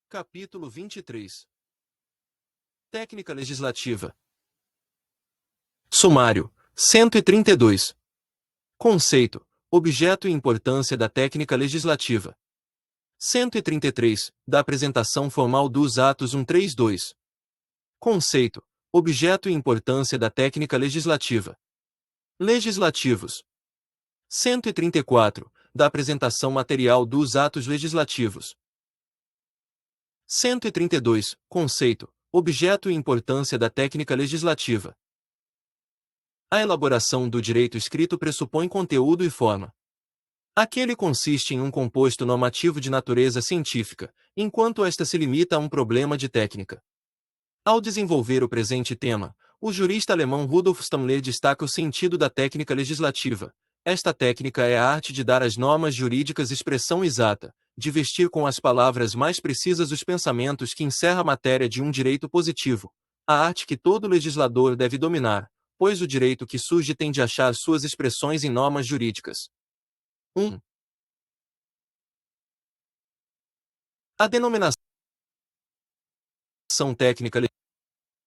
Capítulo 23. Técnica legislativa. Sumário. 132. Conceito, objeto e importância da técnica legislativa. 133. Da apresentação formal dos atos 132. Conceito, objeto e importância da técnica legislativa. Legislativos. 134. Da apresentação material dos atos legislativos. 132. Conceito, objeto e importância da técnica legislativa. A elaboração do direito escrito pressupõe conteúdo e forma. Aquele consiste em um composto normativo de natureza científica, enquanto esta se limita a um problema de técnica. Ao desenvolver o presente tema, o jurista alemão Rudolf Stammler destaca o sentido da técnica legislativa. Esta técnica é a arte de dar às normas jurídicas expressão exata, de vestir com as palavras mais precisas os pensamentos que encerra a matéria de um direito positivo, a arte que todo legislador deve dominar, pois o direito que surge tem de achar suas expressões em normas jurídicas. 1. A denominação técnica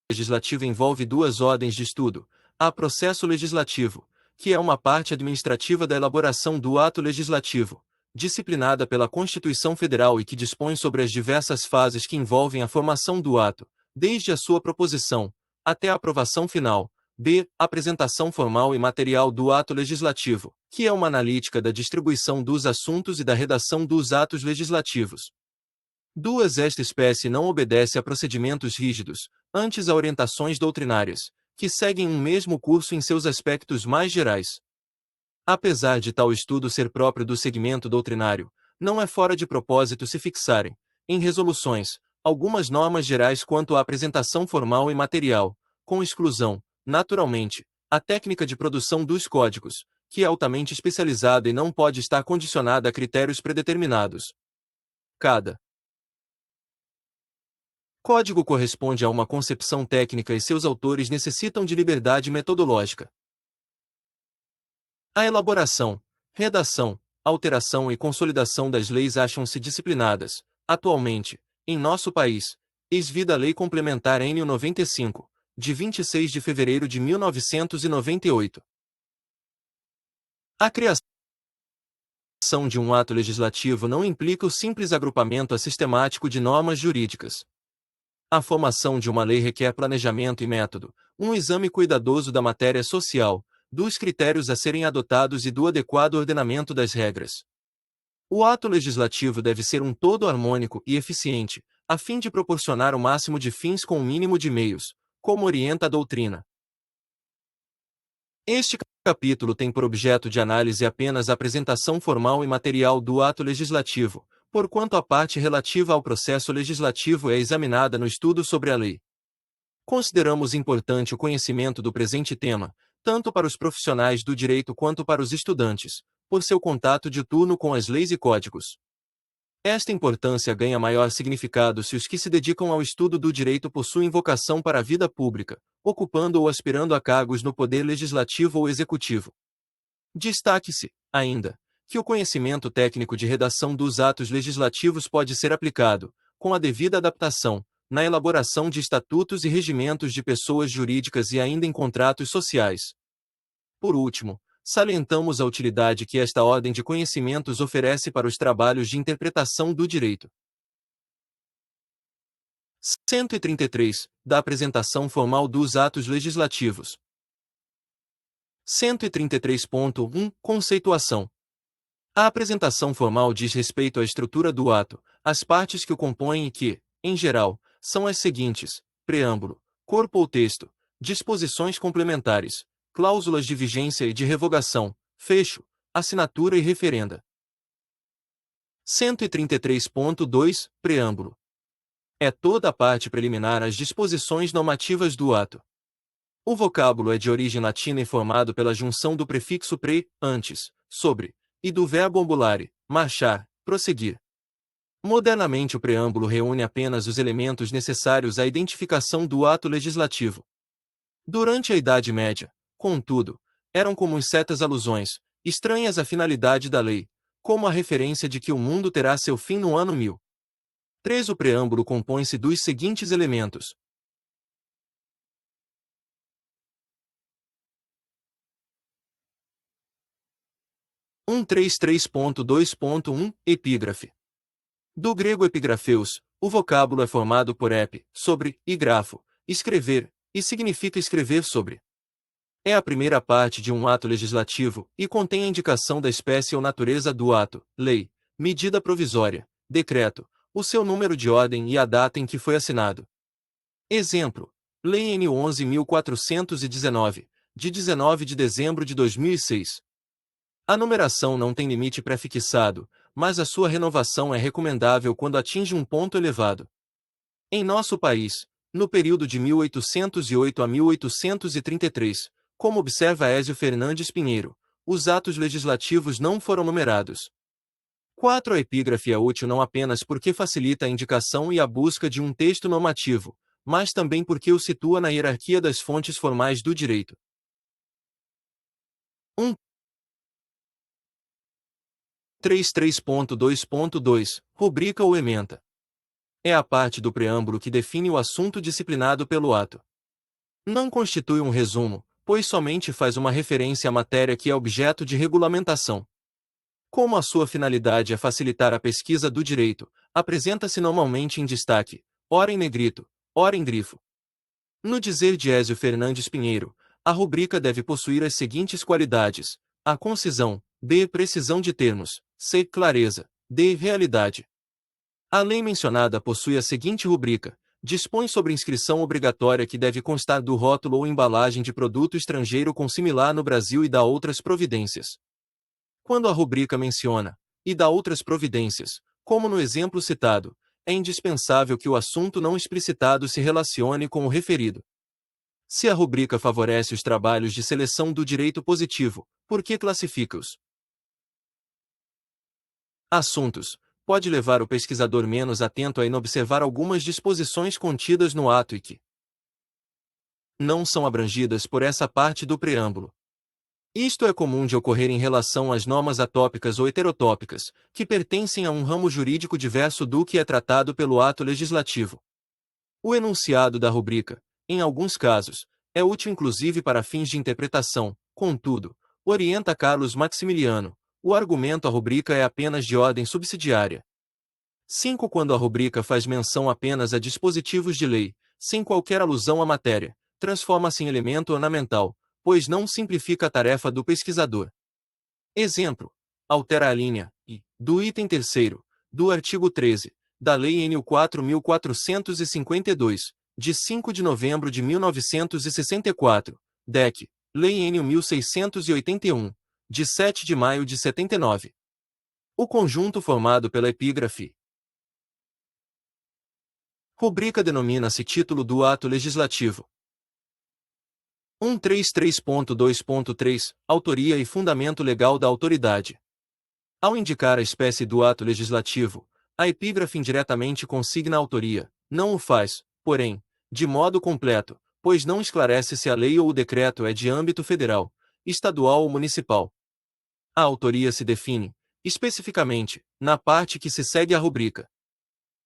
legislativa envolve duas ordens de estudo: a processo legislativo, que é uma parte administrativa da elaboração do ato legislativo, disciplinada pela Constituição Federal e que dispõe sobre as diversas fases que envolvem a formação do ato, desde a sua proposição até a aprovação final. B. Apresentação formal e material do ato legislativo, que é uma analítica da distribuição dos assuntos e da redação dos atos legislativos. 2. Esta espécie não obedece a procedimentos rígidos, antes a orientações doutrinárias, que seguem um mesmo curso em seus aspectos mais gerais. Apesar de tal estudo ser próprio do segmento doutrinário, não é fora de propósito se fixarem, em resoluções, algumas normas gerais quanto à apresentação formal e material, com exclusão, naturalmente, a técnica de produção dos códigos, que é altamente especializada e não pode estar condicionada a critérios predeterminados. Cada código corresponde a uma concepção técnica e seus autores necessitam de liberdade metodológica. A elaboração, redação, alteração e consolidação das leis acham-se disciplinadas, atualmente, em nosso país, ex-vida a Lei Complementar N. 95, de 26 de fevereiro de 1998. A criação de um ato legislativo não implica o simples agrupamento sistemático de normas jurídicas. A formação de uma lei requer planejamento e método, um exame cuidadoso da matéria social, dos critérios a serem adotados e do adequado ordenamento das regras. O ato legislativo deve ser um todo harmônico e eficiente, a fim de proporcionar o máximo de fins com o mínimo de meios, como orienta a doutrina. Este capítulo tem por objeto de análise apenas a apresentação formal e material do ato legislativo, porquanto a parte relativa ao processo legislativo é examinada no estudo sobre a lei. Consideramos importante o conhecimento do presente tema, tanto para os profissionais do direito quanto para os estudantes, por seu contato diuturno com as leis e códigos. Esta importância ganha maior significado se os que se dedicam ao estudo do direito possuem vocação para a vida pública, ocupando ou aspirando a cargos no poder legislativo ou executivo. Destaque-se, ainda, que o conhecimento técnico de redação dos atos legislativos pode ser aplicado, com a devida adaptação, na elaboração de estatutos e regimentos de pessoas jurídicas e ainda em contratos sociais. Por último, salientamos a utilidade que esta ordem de conhecimentos oferece para os trabalhos de interpretação do direito. 133. Da apresentação formal dos atos legislativos. 133.1. Conceituação. A apresentação formal diz respeito à estrutura do ato, às partes que o compõem e que, em geral, são as seguintes: preâmbulo, corpo ou texto, disposições complementares, cláusulas de vigência e de revogação, fecho, assinatura e referenda. 133.2. Preâmbulo. É toda a parte preliminar às disposições normativas do ato. O vocábulo é de origem latina e formado pela junção do prefixo pre, antes, sobre, e do verbo ambulare, marchar, prosseguir. Modernamente o preâmbulo reúne apenas os elementos necessários à identificação do ato legislativo. Durante a Idade Média, contudo, eram comuns certas alusões, estranhas à finalidade da lei, como a referência de que o mundo terá seu fim no ano 1000. 3. O preâmbulo compõe-se dos seguintes elementos. 133.2.1 Epígrafe. Do grego epigrafeus, o vocábulo é formado por ep, sobre, e grafo, escrever, e significa escrever sobre. É a primeira parte de um ato legislativo e contém a indicação da espécie ou natureza do ato, lei, medida provisória, decreto, o seu número de ordem e a data em que foi assinado. Exemplo: Lei N. 11.419, de 19 de dezembro de 2006. A numeração não tem limite prefixado, mas a sua renovação é recomendável quando atinge um ponto elevado. Em nosso país, no período de 1808 a 1833, como observa Ézio Fernandes Pinheiro, os atos legislativos não foram numerados. 4. A epígrafe é útil não apenas porque facilita a indicação e a busca de um texto normativo, mas também porque o situa na hierarquia das fontes formais do direito. 1. 33.2.2 Rubrica ou ementa. É a parte do preâmbulo que define o assunto disciplinado pelo ato. Não constitui um resumo, pois somente faz uma referência à matéria que é objeto de regulamentação. Como a sua finalidade é facilitar a pesquisa do direito, apresenta-se normalmente em destaque, ora em negrito, ora em grifo. No dizer de Ézio Fernandes Pinheiro, a rubrica deve possuir as seguintes qualidades: a concisão, b. precisão de termos, c. clareza, d. realidade. A lei mencionada possui a seguinte rubrica: dispõe sobre inscrição obrigatória que deve constar do rótulo ou embalagem de produto estrangeiro com similar no Brasil e dá outras providências. Quando a rubrica menciona e dá outras providências, como no exemplo citado, é indispensável que o assunto não explicitado se relacione com o referido. Se a rubrica favorece os trabalhos de seleção do direito positivo, por que classifica-os? Assuntos. Pode levar o pesquisador menos atento a inobservar algumas disposições contidas no ato e que não são abrangidas por essa parte do preâmbulo. Isto é comum de ocorrer em relação às normas atópicas ou heterotópicas, que pertencem a um ramo jurídico diverso do que é tratado pelo ato legislativo. O enunciado da rubrica, em alguns casos, é útil inclusive para fins de interpretação, contudo, orienta Carlos Maximiliano, o argumento a rubrica é apenas de ordem subsidiária. 5. Quando a rubrica faz menção apenas a dispositivos de lei, sem qualquer alusão à matéria, transforma-se em elemento ornamental, pois não simplifica a tarefa do pesquisador. Exemplo: altera a linha I do item 3º do artigo 13 da Lei Nº 4.452, de 5 de novembro de 1964, DEC, Lei Nº 1681, de 7 de maio de 79. O conjunto formado pela epígrafe rubrica denomina-se título do ato legislativo. 133.2.3 Autoria e fundamento legal da autoridade. Ao indicar a espécie do ato legislativo, a epígrafe indiretamente consigna a autoria, não o faz, porém, de modo completo, pois não esclarece se a lei ou o decreto é de âmbito federal, estadual ou municipal. A autoria se define, especificamente, na parte que se segue à rubrica.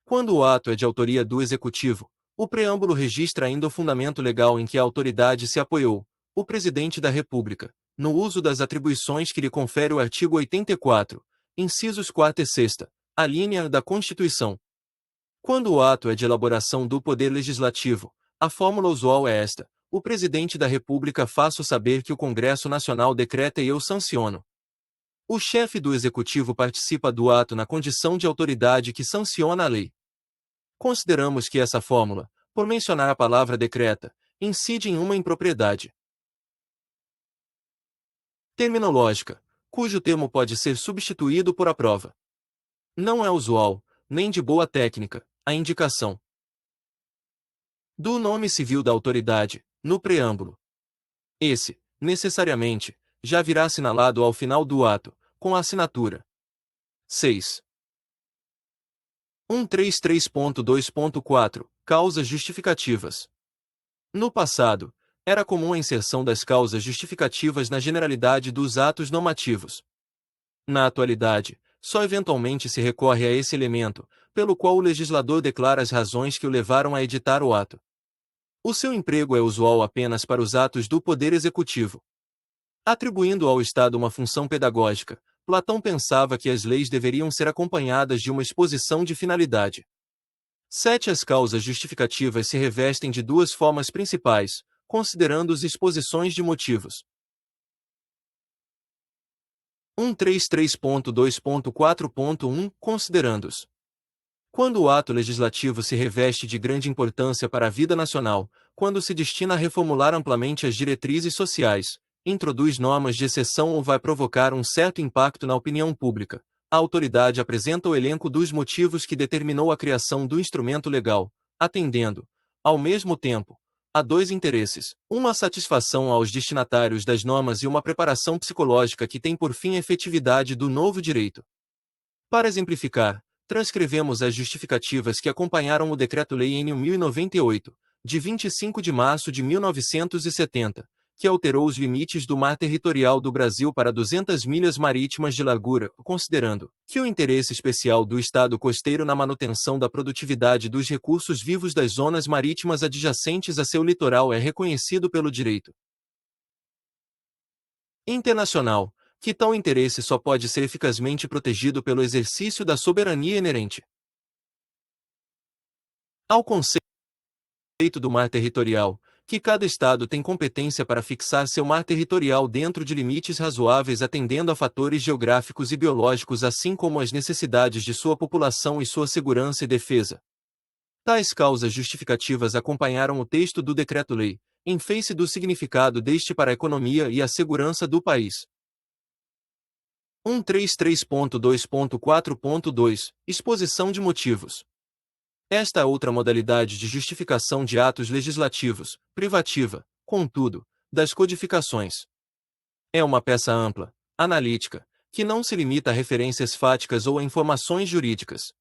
Quando o ato é de autoria do Executivo, o preâmbulo registra ainda o fundamento legal em que a autoridade se apoiou, o Presidente da República, no uso das atribuições que lhe confere o artigo 84, incisos 4 e 6, a linha da Constituição. Quando o ato é de elaboração do Poder Legislativo, a fórmula usual é esta: o Presidente da República faço saber que o Congresso Nacional decreta e eu sanciono. O chefe do Executivo participa do ato na condição de autoridade que sanciona a lei. Consideramos que essa fórmula, por mencionar a palavra decreta, incide em uma impropriedade terminológica, cujo termo pode ser substituído por aprova. Não é usual, nem de boa técnica, a indicação do nome civil da autoridade, no preâmbulo. Esse, necessariamente, já virá assinalado ao final do ato, com a assinatura. 6. 133.2.4 Causas justificativas. No passado, era comum a inserção das causas justificativas na generalidade dos atos normativos. Na atualidade, só eventualmente se recorre a esse elemento, pelo qual o legislador declara as razões que o levaram a editar o ato. O seu emprego é usual apenas para os atos do Poder Executivo. Atribuindo ao Estado uma função pedagógica, Platão pensava que as leis deveriam ser acompanhadas de uma exposição de finalidade. 7. As causas justificativas se revestem de duas formas principais, considerando-os exposições de motivos. 133.2.4.1 Considerando-os. Quando o ato legislativo se reveste de grande importância para a vida nacional, quando se destina a reformular amplamente as diretrizes sociais, introduz normas de exceção ou vai provocar um certo impacto na opinião pública, a autoridade apresenta o elenco dos motivos que determinou a criação do instrumento legal, atendendo, ao mesmo tempo, a dois interesses: uma satisfação aos destinatários das normas e uma preparação psicológica que tem por fim a efetividade do novo direito. Para exemplificar, transcrevemos as justificativas que acompanharam o Decreto-Lei nº 1098, de 25 de março de 1970, que alterou os limites do mar territorial do Brasil para 200 milhas marítimas de largura, considerando que o interesse especial do Estado costeiro na manutenção da produtividade dos recursos vivos das zonas marítimas adjacentes a seu litoral é reconhecido pelo direito internacional, que tal interesse só pode ser eficazmente protegido pelo exercício da soberania inerente ao conceito do mar territorial, que cada Estado tem competência para fixar seu mar territorial dentro de limites razoáveis atendendo a fatores geográficos e biológicos assim como as necessidades de sua população e sua segurança e defesa. Tais causas justificativas acompanharam o texto do Decreto-Lei, em face do significado deste para a economia e a segurança do país. 133.2.4.2 Exposição de motivos. Esta é outra modalidade de justificação de atos legislativos, privativa, contudo, das codificações. É uma peça ampla, analítica, que não se limita a referências fáticas ou a informações jurídicas.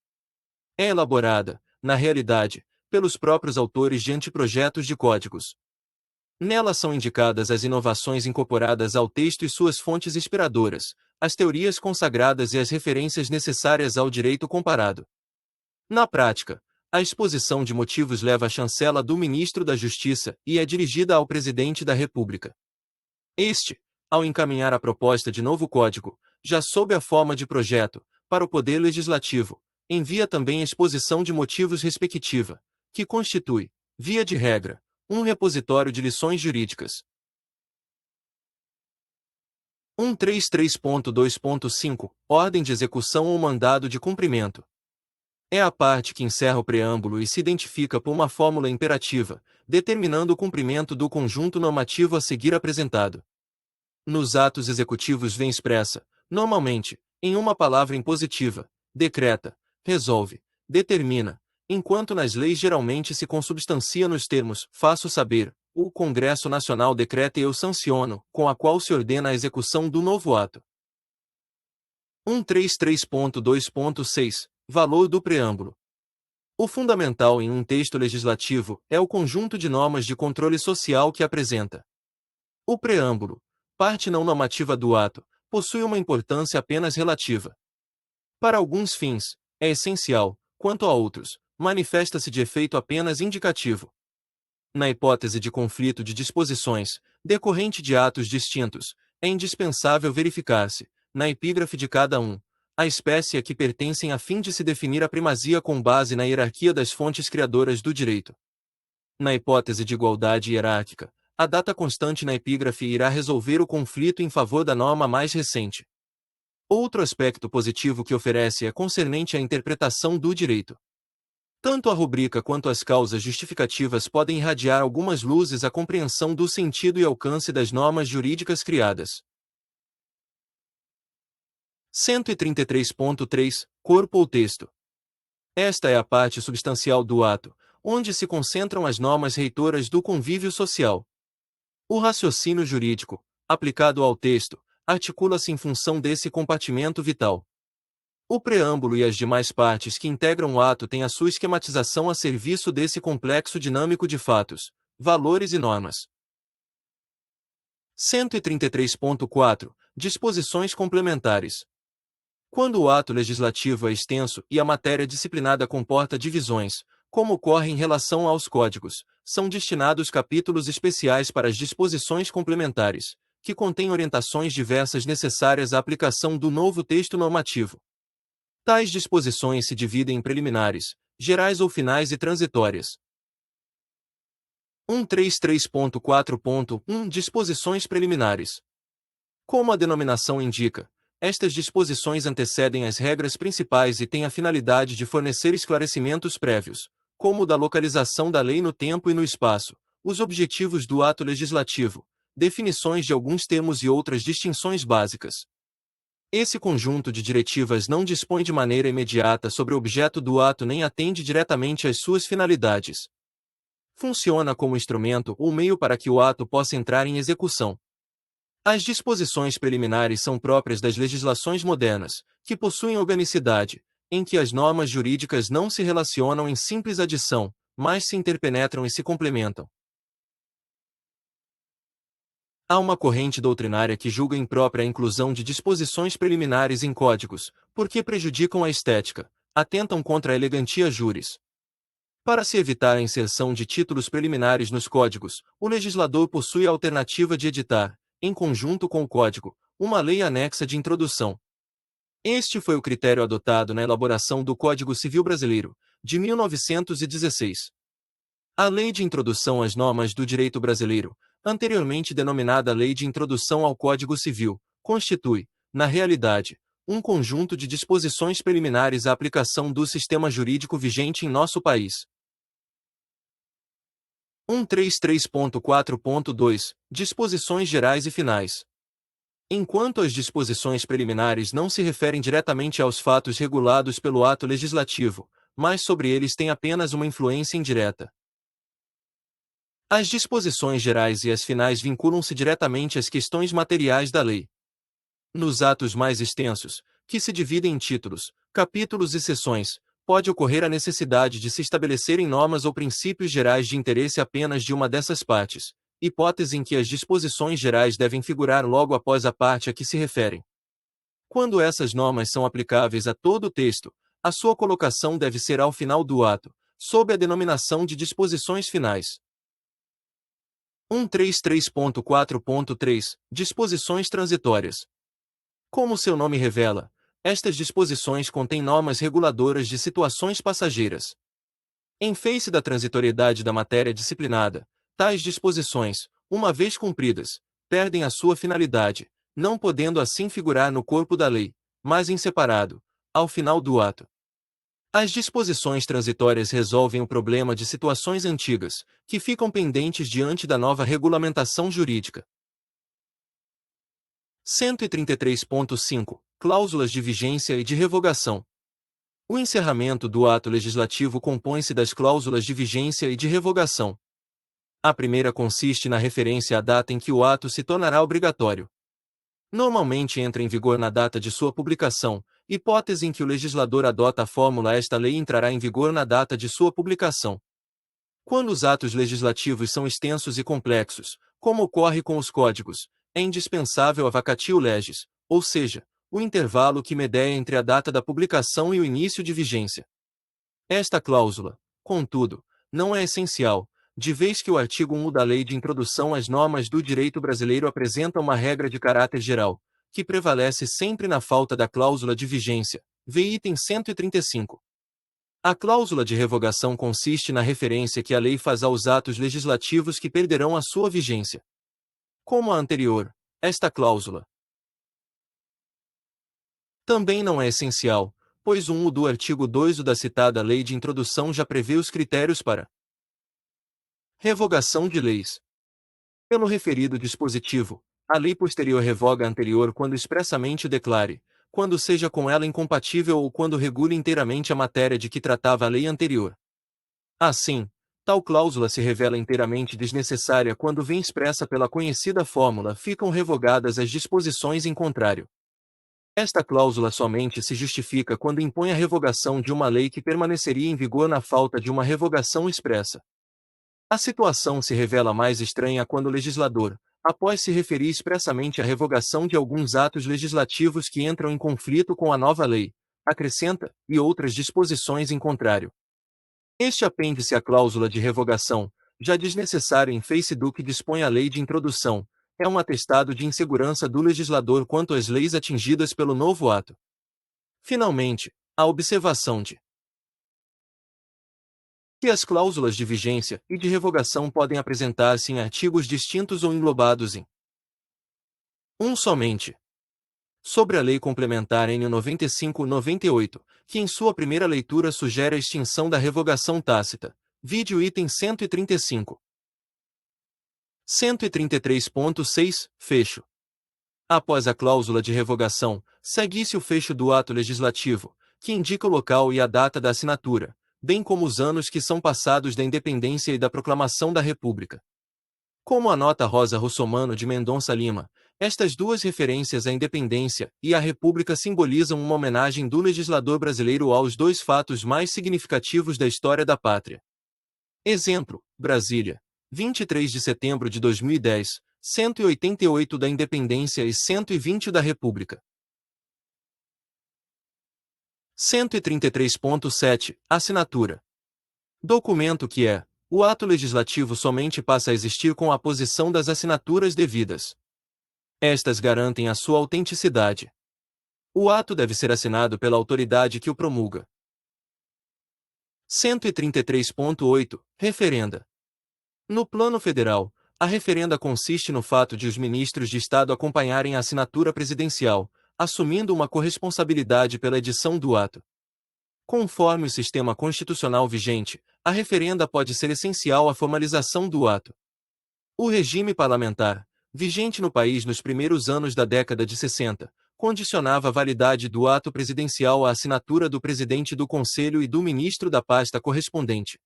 É elaborada, na realidade, pelos próprios autores de anteprojetos de códigos. Nela são indicadas as inovações incorporadas ao texto e suas fontes inspiradoras, as teorias consagradas e as referências necessárias ao direito comparado. Na prática, a exposição de motivos leva a chancela do Ministro da Justiça e é dirigida ao Presidente da República. Este, ao encaminhar a proposta de novo código, já sob a forma de projeto, para o Poder Legislativo, envia também a exposição de motivos respectiva, que constitui, via de regra, um repositório de lições jurídicas. 133.2.5 Ordem de execução ou mandado de cumprimento. É a parte que encerra o preâmbulo e se identifica por uma fórmula imperativa, determinando o cumprimento do conjunto normativo a seguir apresentado. Nos atos executivos vem expressa, normalmente, em uma palavra impositiva: decreta, resolve, determina, enquanto nas leis geralmente se consubstancia nos termos faço saber, o Congresso Nacional decreta e eu sanciono, com a qual se ordena a execução do novo ato. 133.2.6 Valor do preâmbulo. O fundamental em um texto legislativo é o conjunto de normas de controle social que apresenta. O preâmbulo, parte não normativa do ato, possui uma importância apenas relativa. Para alguns fins, é essencial, quanto a outros, manifesta-se de efeito apenas indicativo. Na hipótese de conflito de disposições, decorrente de atos distintos, é indispensável verificar-se, na epígrafe de cada um, a espécie a que pertencem a fim de se definir a primazia com base na hierarquia das fontes criadoras do direito. Na hipótese de igualdade hierárquica, a data constante na epígrafe irá resolver o conflito em favor da norma mais recente. Outro aspecto positivo que oferece é concernente à interpretação do direito. Tanto a rubrica quanto as causas justificativas podem irradiar algumas luzes à compreensão do sentido e alcance das normas jurídicas criadas. 133.3 Corpo ou texto. Esta é a parte substancial do ato, onde se concentram as normas reitoras do convívio social. O raciocínio jurídico, aplicado ao texto, articula-se em função desse compartimento vital. O preâmbulo e as demais partes que integram o ato têm a sua esquematização a serviço desse complexo dinâmico de fatos, valores e normas. 133.4 Disposições complementares. Quando o ato legislativo é extenso e a matéria disciplinada comporta divisões, como ocorre em relação aos códigos, são destinados capítulos especiais para as disposições complementares, que contêm orientações diversas necessárias à aplicação do novo texto normativo. Tais disposições se dividem em preliminares, gerais ou finais e transitórias. 133.4.1 Disposições preliminares. Como a denominação indica, estas disposições antecedem as regras principais e têm a finalidade de fornecer esclarecimentos prévios, como o da localização da lei no tempo e no espaço, os objetivos do ato legislativo, definições de alguns termos e outras distinções básicas. Esse conjunto de diretivas não dispõe de maneira imediata sobre o objeto do ato nem atende diretamente às suas finalidades. Funciona como instrumento ou meio para que o ato possa entrar em execução. As disposições preliminares são próprias das legislações modernas, que possuem organicidade, em que as normas jurídicas não se relacionam em simples adição, mas se interpenetram e se complementam. Há uma corrente doutrinária que julga imprópria a inclusão de disposições preliminares em códigos, porque prejudicam a estética, atentam contra a elegantia juris. Para se evitar a inserção de títulos preliminares nos códigos, o legislador possui a alternativa de editar, em conjunto com o código, uma lei anexa de introdução. Este foi o critério adotado na elaboração do Código Civil Brasileiro, de 1916. A Lei de Introdução às Normas do Direito Brasileiro, anteriormente denominada Lei de Introdução ao Código Civil, constitui, na realidade, um conjunto de disposições preliminares à aplicação do sistema jurídico vigente em nosso país. 133.4.2 Disposições gerais e finais. Enquanto as disposições preliminares não se referem diretamente aos fatos regulados pelo ato legislativo, mas sobre eles têm apenas uma influência indireta. As disposições gerais e as finais vinculam-se diretamente às questões materiais da lei. Nos atos mais extensos, que se dividem em títulos, capítulos e seções, pode ocorrer a necessidade de se estabelecerem normas ou princípios gerais de interesse apenas de uma dessas partes, hipótese em que as disposições gerais devem figurar logo após a parte a que se referem. Quando essas normas são aplicáveis a todo o texto, a sua colocação deve ser ao final do ato, sob a denominação de disposições finais. 133.4.3 Disposições transitórias. Como seu nome revela, estas disposições contêm normas reguladoras de situações passageiras. Em face da transitoriedade da matéria disciplinada, tais disposições, uma vez cumpridas, perdem a sua finalidade, não podendo assim figurar no corpo da lei, mas em separado, ao final do ato. As disposições transitórias resolvem o problema de situações antigas, que ficam pendentes diante da nova regulamentação jurídica. 133.5 Cláusulas de vigência e de revogação. O encerramento do ato legislativo compõe-se das cláusulas de vigência e de revogação. A primeira consiste na referência à data em que o ato se tornará obrigatório. Normalmente entra em vigor na data de sua publicação, hipótese em que o legislador adota a fórmula esta lei entrará em vigor na data de sua publicação. Quando os atos legislativos são extensos e complexos, como ocorre com os códigos, é indispensável a vacatio legis, ou seja, o intervalo que medeia entre a data da publicação e o início de vigência. Esta cláusula, contudo, não é essencial, de vez que o artigo 1 da Lei de Introdução às Normas do Direito Brasileiro apresenta uma regra de caráter geral, que prevalece sempre na falta da cláusula de vigência, vê item 135. A cláusula de revogação consiste na referência que a lei faz aos atos legislativos que perderão a sua vigência. Como a anterior, esta cláusula também não é essencial, pois o 1 do artigo 2 da citada Lei de Introdução já prevê os critérios para revogação de leis. Pelo referido dispositivo, a lei posterior revoga a anterior quando expressamente o declare, quando seja com ela incompatível ou quando regule inteiramente a matéria de que tratava a lei anterior. Assim, tal cláusula se revela inteiramente desnecessária quando vem expressa pela conhecida fórmula ficam revogadas as disposições em contrário. Esta cláusula somente se justifica quando impõe a revogação de uma lei que permaneceria em vigor na falta de uma revogação expressa. A situação se revela mais estranha quando o legislador, após se referir expressamente à revogação de alguns atos legislativos que entram em conflito com a nova lei, acrescenta, e outras disposições em contrário. Este apêndice à cláusula de revogação, já desnecessário em face do que dispõe a lei de introdução, é um atestado de insegurança do legislador quanto às leis atingidas pelo novo ato. Finalmente, a observação de que as cláusulas de vigência e de revogação podem apresentar-se em artigos distintos ou englobados em um somente. Sobre a Lei Complementar N. 95/98, que em sua primeira leitura sugere a extinção da revogação tácita, vide o item 135. 133.6, fecho. Após a cláusula de revogação, segue-se o fecho do ato legislativo, que indica o local e a data da assinatura, bem como os anos que são passados da independência e da proclamação da República. Como anota Rosa Russomano de Mendonça Lima, estas duas referências à independência e à República simbolizam uma homenagem do legislador brasileiro aos dois fatos mais significativos da história da pátria. Exemplo: Brasília, 23 de setembro de 2010, 188 da Independência e 120 da República. 133.7 Assinatura. Documento que o ato legislativo somente passa a existir com a aposição das assinaturas devidas. Estas garantem a sua autenticidade. O ato deve ser assinado pela autoridade que o promulga. 133.8 Referenda. No plano federal, a referenda consiste no fato de os ministros de Estado acompanharem a assinatura presidencial, assumindo uma corresponsabilidade pela edição do ato. Conforme o sistema constitucional vigente, a referenda pode ser essencial à formalização do ato. O regime parlamentar, vigente no país nos primeiros anos da década de 60, condicionava a validade do ato presidencial à assinatura do presidente do Conselho e do ministro da pasta correspondente.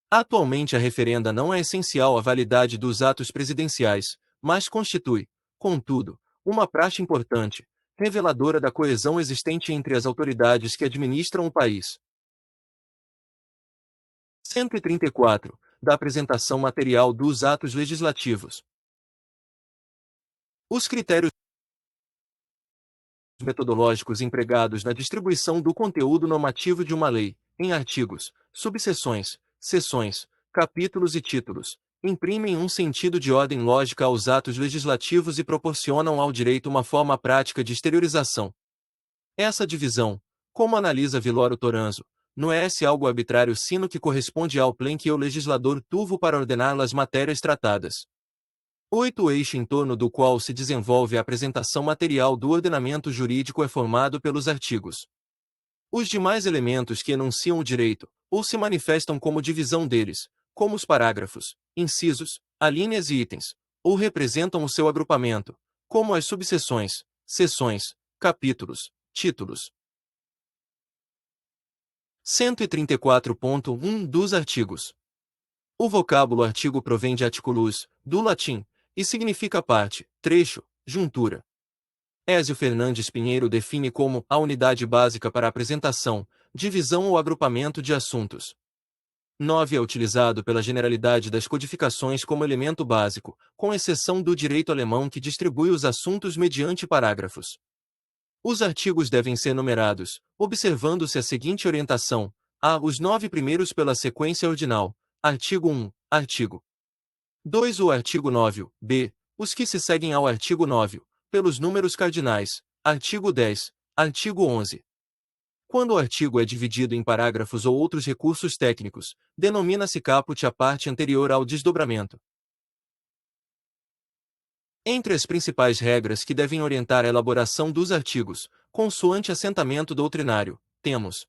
Atualmente a referenda não é essencial à validade dos atos presidenciais, mas constitui, contudo, uma praxe importante, reveladora da coesão existente entre as autoridades que administram o país. 134. Da apresentação material dos atos legislativos. Os critérios metodológicos empregados na distribuição do conteúdo normativo de uma lei, em artigos, subseções, seções, capítulos e títulos, imprimem um sentido de ordem lógica aos atos legislativos e proporcionam ao direito uma forma prática de exteriorização. Essa divisão, como analisa Vilório Toranzo, não é algo arbitrário sino que corresponde ao plen que o legislador tuvo para ordenar as matérias tratadas. 8. O eixo em torno do qual se desenvolve a apresentação material do ordenamento jurídico é formado pelos artigos. Os demais elementos que enunciam o direito, ou se manifestam como divisão deles, como os parágrafos, incisos, alíneas e itens, ou representam o seu agrupamento, como as subseções, seções, capítulos, títulos. 134.1 dos artigos. O vocábulo artigo provém de articulus, do latim, e significa parte, trecho, juntura. Ézio Fernandes Pinheiro define como a unidade básica para apresentação, divisão ou agrupamento de assuntos. 9. É utilizado pela generalidade das codificações como elemento básico, com exceção do direito alemão que distribui os assuntos mediante parágrafos. Os artigos devem ser numerados, observando-se a seguinte orientação: a. Os 9 primeiros pela sequência ordinal, artigo 1, artigo 2. O artigo 9, b. Os que se seguem ao artigo 9, pelos números cardinais, artigo 10, artigo 11. Quando o artigo é dividido em parágrafos ou outros recursos técnicos, denomina-se caput a parte anterior ao desdobramento. Entre as principais regras que devem orientar a elaboração dos artigos, consoante assentamento doutrinário, temos: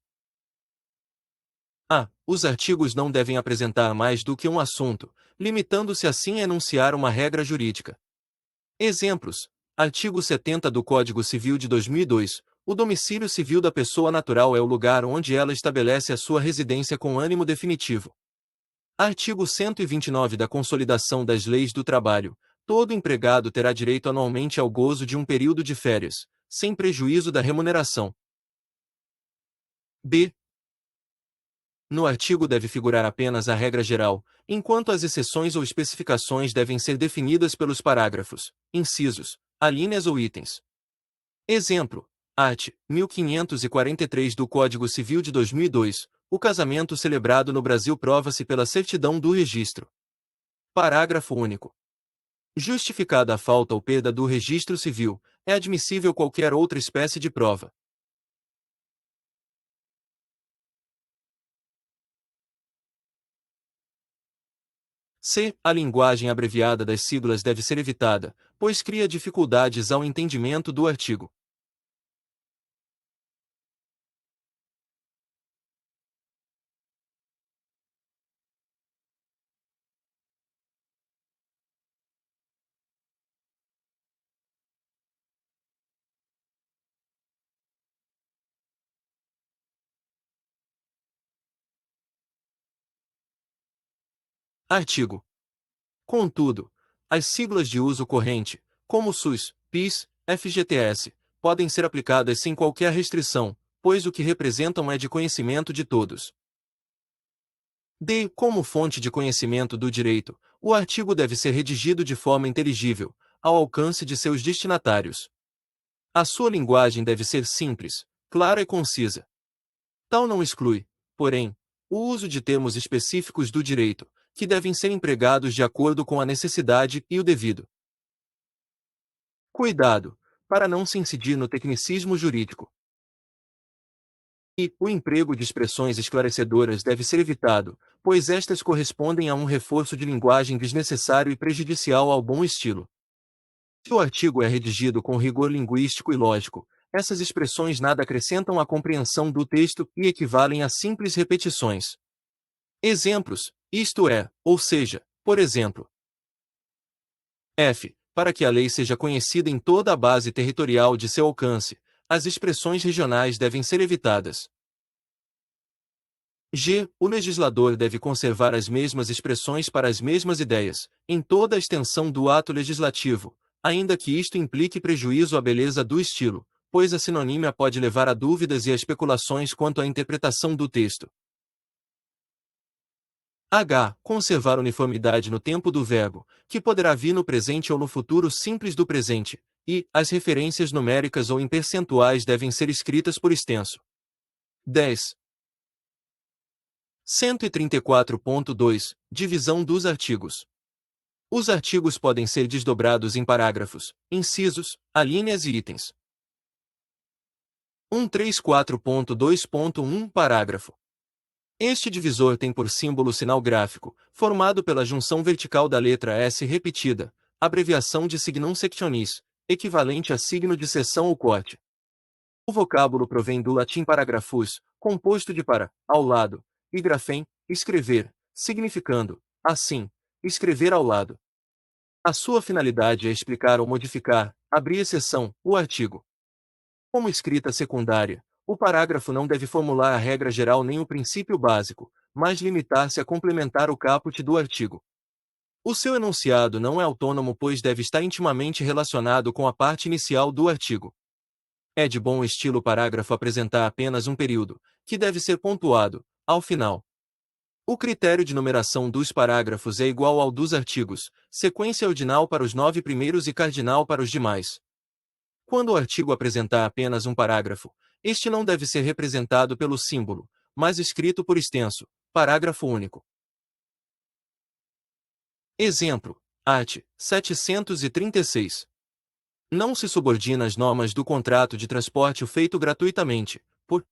a. Os artigos não devem apresentar mais do que um assunto, limitando-se assim a enunciar uma regra jurídica. Exemplos: artigo 70 do Código Civil de 2002, o domicílio civil da pessoa natural é o lugar onde ela estabelece a sua residência com ânimo definitivo. Artigo 129 da Consolidação das Leis do Trabalho, todo empregado terá direito anualmente ao gozo de um período de férias, sem prejuízo da remuneração. b. No artigo deve figurar apenas a regra geral, enquanto as exceções ou especificações devem ser definidas pelos parágrafos, incisos, alíneas ou itens. Exemplo: art. 1543 do Código Civil de 2002, o casamento celebrado no Brasil prova-se pela certidão do registro. Parágrafo único. Justificada a falta ou perda do registro civil, é admissível qualquer outra espécie de prova. C. A linguagem abreviada das siglas deve ser evitada, pois cria dificuldades ao entendimento do artigo. Artigo. Contudo, as siglas de uso corrente, como SUS, PIS, FGTS, podem ser aplicadas sem qualquer restrição, pois o que representam é de conhecimento de todos. D. Como fonte de conhecimento do direito, o artigo deve ser redigido de forma inteligível, ao alcance de seus destinatários. A sua linguagem deve ser simples, clara e concisa. Tal não exclui, porém, o uso de termos específicos do direito, que devem ser empregados de acordo com a necessidade e o devido cuidado, para não se incidir no tecnicismo jurídico. E o emprego de expressões esclarecedoras deve ser evitado, pois estas correspondem a um reforço de linguagem desnecessário e prejudicial ao bom estilo. Se o artigo é redigido com rigor linguístico e lógico, essas expressões nada acrescentam à compreensão do texto e equivalem a simples repetições. Exemplos, isto é, ou seja, por exemplo. F. Para que a lei seja conhecida em toda a base territorial de seu alcance, as expressões regionais devem ser evitadas. G. O legislador deve conservar as mesmas expressões para as mesmas ideias, em toda a extensão do ato legislativo, ainda que isto implique prejuízo à beleza do estilo, pois a sinonímia pode levar a dúvidas e a especulações quanto à interpretação do texto. H. Conservar uniformidade no tempo do verbo, que poderá vir no presente ou no futuro simples do presente, e as referências numéricas ou em percentuais devem ser escritas por extenso. 10. 134.2 Divisão dos artigos. Os artigos podem ser desdobrados em parágrafos, incisos, alíneas e itens. 134.2.1 Parágrafo. Este divisor tem por símbolo o sinal gráfico, formado pela junção vertical da letra S repetida, abreviação de signum sectionis, equivalente a signo de seção ou corte. O vocábulo provém do latim paragrafus, composto de para, ao lado, e graphem, escrever, significando, assim, escrever ao lado. A sua finalidade é explicar ou modificar, abrir exceção, o artigo. Como escrita secundária, o parágrafo não deve formular a regra geral nem o princípio básico, mas limitar-se a complementar o caput do artigo. O seu enunciado não é autônomo, pois deve estar intimamente relacionado com a parte inicial do artigo. É de bom estilo o parágrafo apresentar apenas um período, que deve ser pontuado, ao final. O critério de numeração dos parágrafos é igual ao dos artigos, sequência ordinal para os 9 primeiros e cardinal para os demais. Quando o artigo apresentar apenas um parágrafo, este não deve ser representado pelo símbolo, mas escrito por extenso, parágrafo único. Exemplo, art. 736. Não se subordina às normas do contrato de transporte o feito gratuitamente, por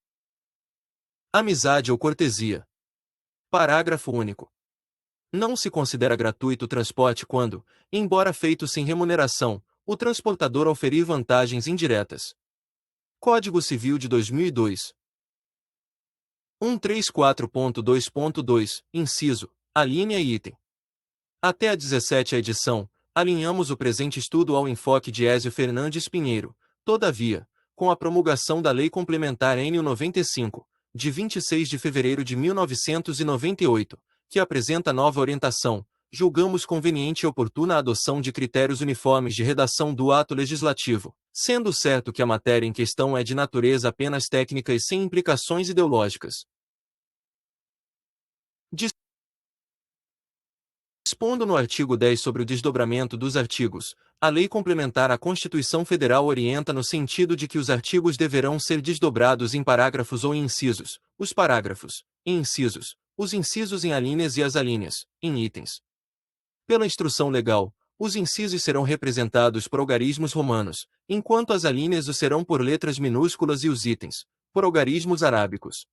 amizade ou cortesia. Parágrafo único. Não se considera gratuito o transporte quando, embora feito sem remuneração, o transportador oferir vantagens indiretas. Código Civil de 2002. 134.2.2, inciso, alínea e item. Até a 17ª edição, alinhamos o presente estudo ao enfoque de Ézio Fernandes Pinheiro. Todavia, com a promulgação da Lei Complementar N. 95, de 26 de fevereiro de 1998, que apresenta nova orientação, julgamos conveniente e oportuna a adoção de critérios uniformes de redação do ato legislativo, sendo certo que a matéria em questão é de natureza apenas técnica e sem implicações ideológicas. Dispondo no artigo 10 sobre o desdobramento dos artigos, a Lei Complementar à Constituição Federal orienta no sentido de que os artigos deverão ser desdobrados em parágrafos ou em incisos, os parágrafos, em incisos, os incisos em alíneas e as alíneas, em itens. Pela instrução legal, os incisos serão representados por algarismos romanos, enquanto as alíneas o serão por letras minúsculas e os itens, por algarismos arábicos.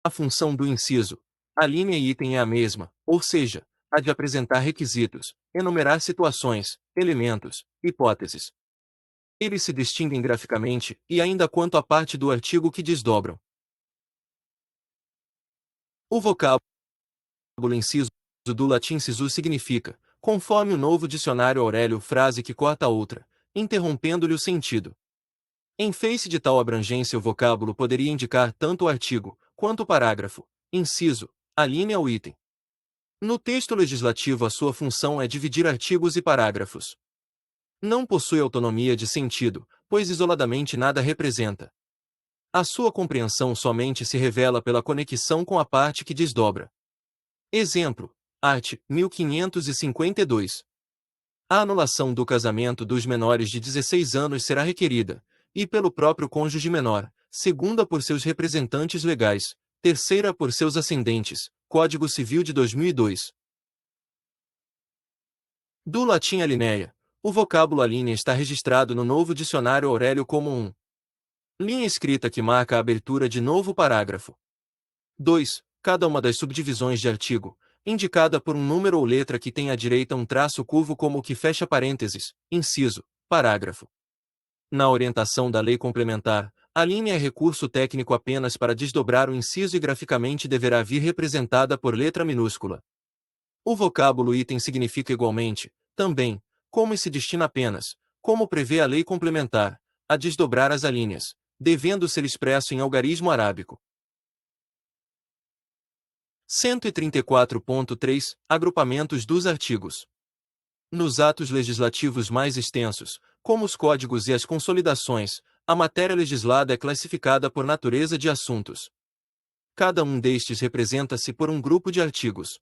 A função do inciso, alínea e item é a mesma, ou seja, a de apresentar requisitos, enumerar situações, elementos, hipóteses. Eles se distinguem graficamente e ainda quanto à parte do artigo que desdobram. O vocábulo inciso do latim sisu significa, conforme o novo dicionário Aurélio, frase que corta a outra, interrompendo-lhe o sentido. Em face de tal abrangência, o vocábulo poderia indicar tanto o artigo, quanto o parágrafo, inciso, alínea ou item. No texto legislativo, a sua função é dividir artigos e parágrafos. Não possui autonomia de sentido, pois isoladamente nada representa. A sua compreensão somente se revela pela conexão com a parte que desdobra. Exemplo: art. 1552. A anulação do casamento dos menores de 16 anos será requerida, e pelo próprio cônjuge menor, segunda por seus representantes legais, terceira por seus ascendentes. Código Civil de 2002. Do latim alinéia, o vocábulo alínea está registrado no novo dicionário Aurélio como um linha escrita que marca a abertura de novo parágrafo. 2. Cada uma das subdivisões de artigo, indicada por um número ou letra que tem à direita um traço curvo como o que fecha parênteses, inciso, parágrafo. Na orientação da lei complementar, a linha é recurso técnico apenas para desdobrar o inciso e graficamente deverá vir representada por letra minúscula. O vocábulo item significa igualmente, também, como e se destina apenas, como prevê a lei complementar, a desdobrar as alíneas, devendo ser expresso em algarismo arábico. 134.3 Agrupamentos dos artigos. Nos atos legislativos mais extensos, como os códigos e as consolidações, a matéria legislada é classificada por natureza de assuntos. Cada um destes representa-se por um grupo de artigos.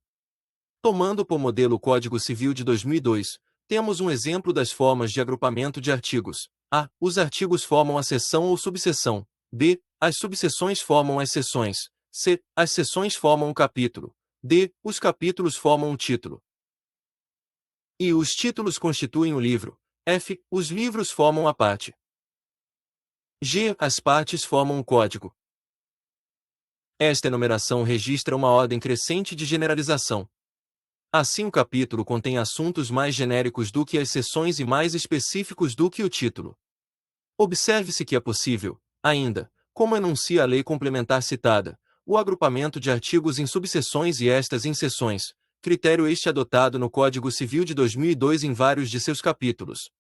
Tomando por modelo o Código Civil de 2002, temos um exemplo das formas de agrupamento de artigos. A. Os artigos formam a seção ou subseção. B. As subseções formam as seções. C. As seções formam o capítulo. D. Os capítulos formam o título. E os títulos constituem o livro. F. Os livros formam a parte. G. As partes formam o código. Esta enumeração registra uma ordem crescente de generalização. Assim, o capítulo contém assuntos mais genéricos do que as seções e mais específicos do que o título. Observe-se que é possível, ainda, como enuncia a lei complementar citada, o agrupamento de artigos em subseções e estas em seções, critério este adotado no Código Civil de 2002 em vários de seus capítulos.